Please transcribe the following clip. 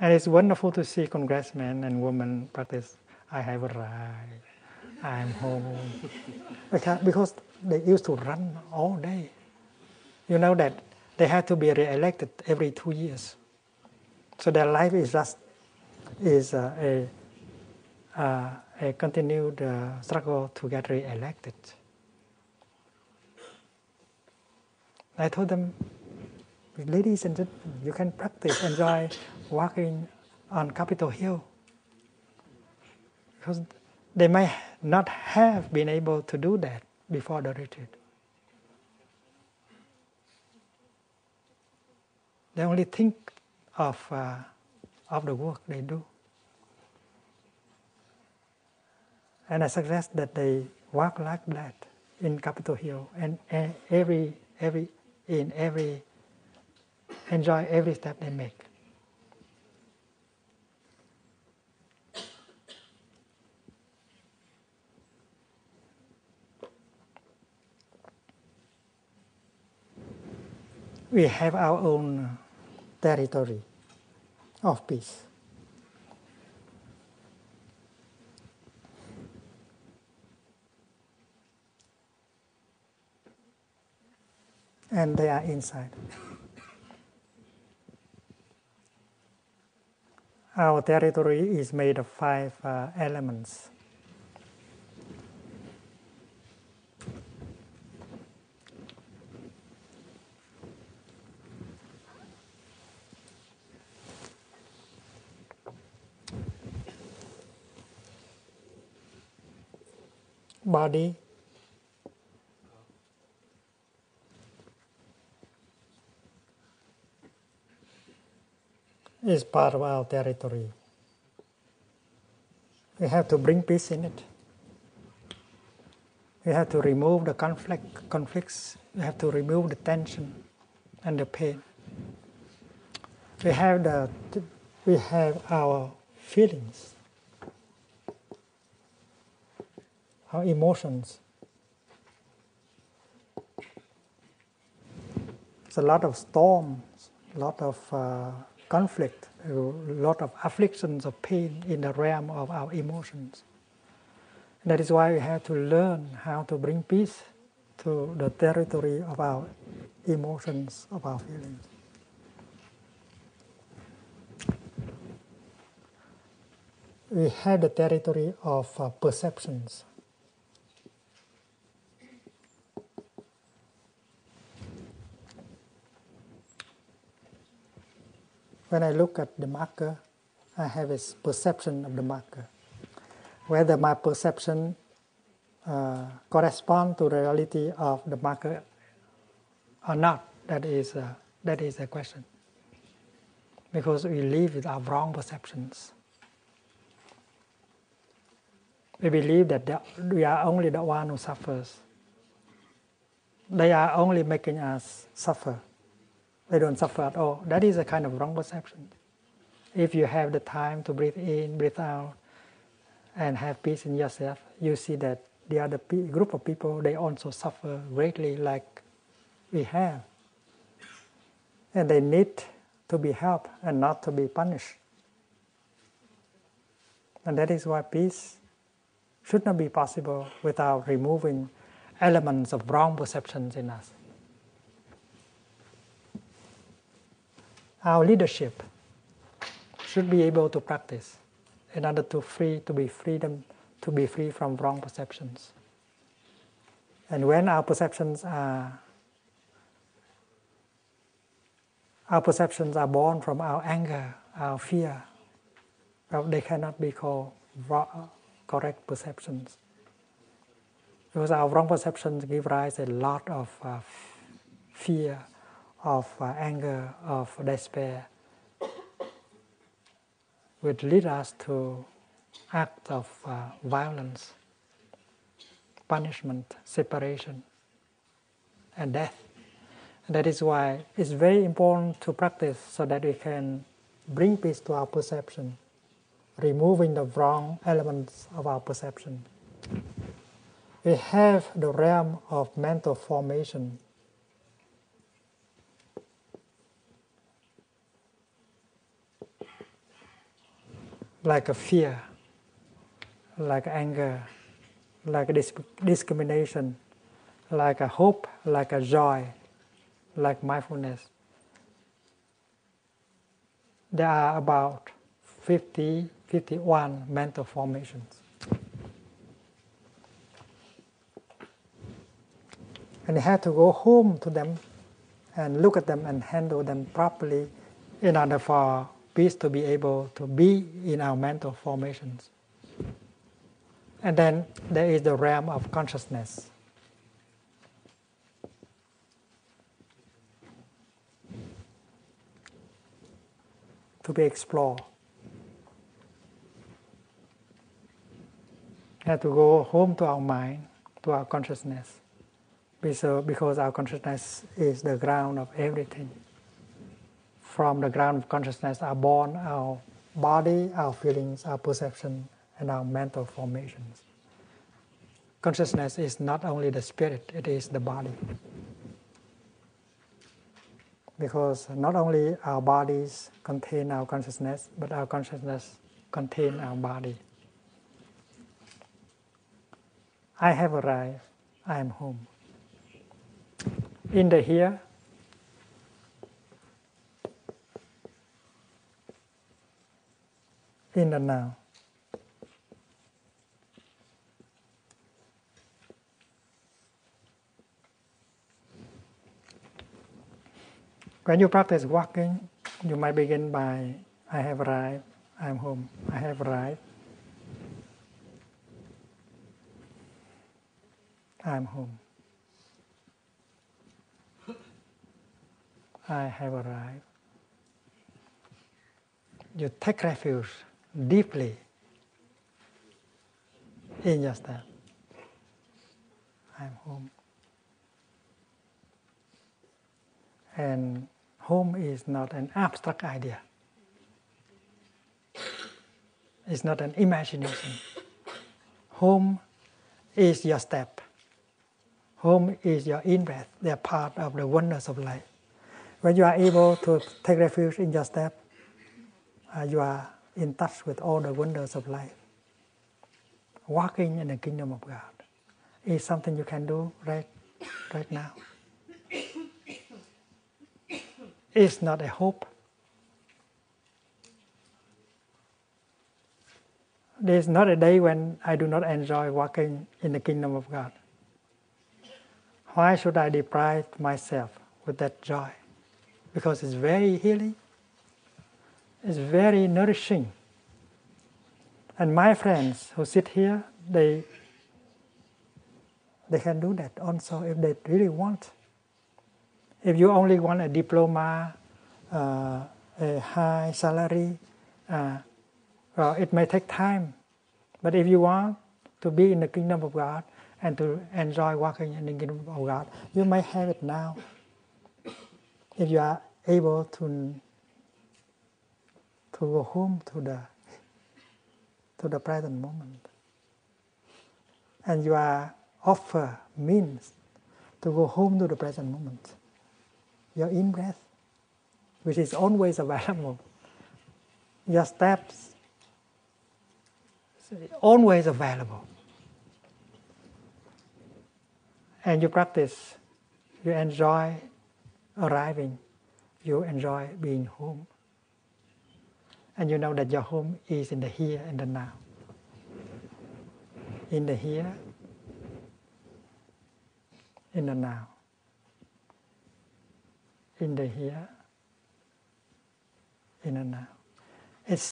And it's wonderful to see congressmen and women practice, I have a right, I'm home. Because they used to run all day. You know that they have to be re-elected every 2 years. So their life is just a continued struggle to get re-elected. I told them, ladies and gentlemen, you can practice, enjoy walking on Capitol Hill. Because they may not have been able to do that before the retreat. They only think of the work they do. And I suggest that they walk like that in Capitol Hill and enjoy every step they make. We have our own territory of peace. And they are inside. Our territory is made of 5 elements. Body, is part of our territory. We have to bring peace in it. We have to remove the conflicts. We have to remove the tension and the pain. We have our feelings, our emotions. It's a lot of storms, a lot of conflict, a lot of afflictions of pain in the realm of our emotions. That is why we have to learn how to bring peace to the territory of our emotions, of our feelings. We have the territory of perceptions. When I look at the marker, I have a perception of the marker. Whether my perception corresponds to the reality of the marker or not, that is a question. Because we live with our wrong perceptions. We believe that we are only the one who suffers. They are only making us suffer. They don't suffer at all. That is a kind of wrong perception. If you have the time to breathe in, breathe out, and have peace in yourself, you see that the other group of people, they also suffer greatly like we have. And they need to be helped and not to be punished. And that is why peace should not be possible without removing elements of wrong perceptions in us. Our leadership should be able to practice in order to be free from wrong perceptions. And when our perceptions are born from our anger, our fear, well, they cannot be called correct perceptions. Because our wrong perceptions give rise to a lot of fear, of anger, of despair, which lead us to acts of violence, punishment, separation, and death. And that is why it's very important to practice so that we can bring peace to our perception, removing the wrong elements of our perception. We have the realm of mental formation. like a fear, like anger, like a discrimination, like a hope, like a joy, like mindfulness. There are about 51 mental formations. And you have to go home to them and look at them and handle them properly in order for peace to be able to be in our mental formations. And then there is the realm of consciousness. To be explored. We have to go home to our mind, to our consciousness, because our consciousness is the ground of everything. From the ground of consciousness are born our body, our feelings, our perception, and our mental formations. Consciousness is not only the spirit, it is the body. Because not only our bodies contain our consciousness, but our consciousness contains our body. I have arrived, I am home. In the here, in the now. When you practice walking, you might begin by, I have arrived, I am home. I have arrived, I am home. I have arrived. You take refuge deeply in your step. I am home. And home is not an abstract idea. It's not an imagination. Home is your step. Home is your in-breath. They are part of the wonders of life. When you are able to take refuge in your step, you are in touch with all the wonders of life. Walking in the kingdom of God is something you can do right now. It's not a hope. There's not a day when I do not enjoy walking in the kingdom of God. Why should I deprive myself with that joy? Because it's very healing. It's very nourishing. And my friends who sit here, they can do that also if they really want. If you only want a diploma, a high salary, well, it may take time. But if you want to be in the kingdom of God and to enjoy walking in the kingdom of God, you may have it now. If you are able to go home to the present moment, and you are offer means to go home to the present moment, your in-breath, which is always available, your steps, always available, and you practice, you enjoy arriving, you enjoy being home. And you know that your home is in the here and the now. In the here, in the now. In the here, in the now. It's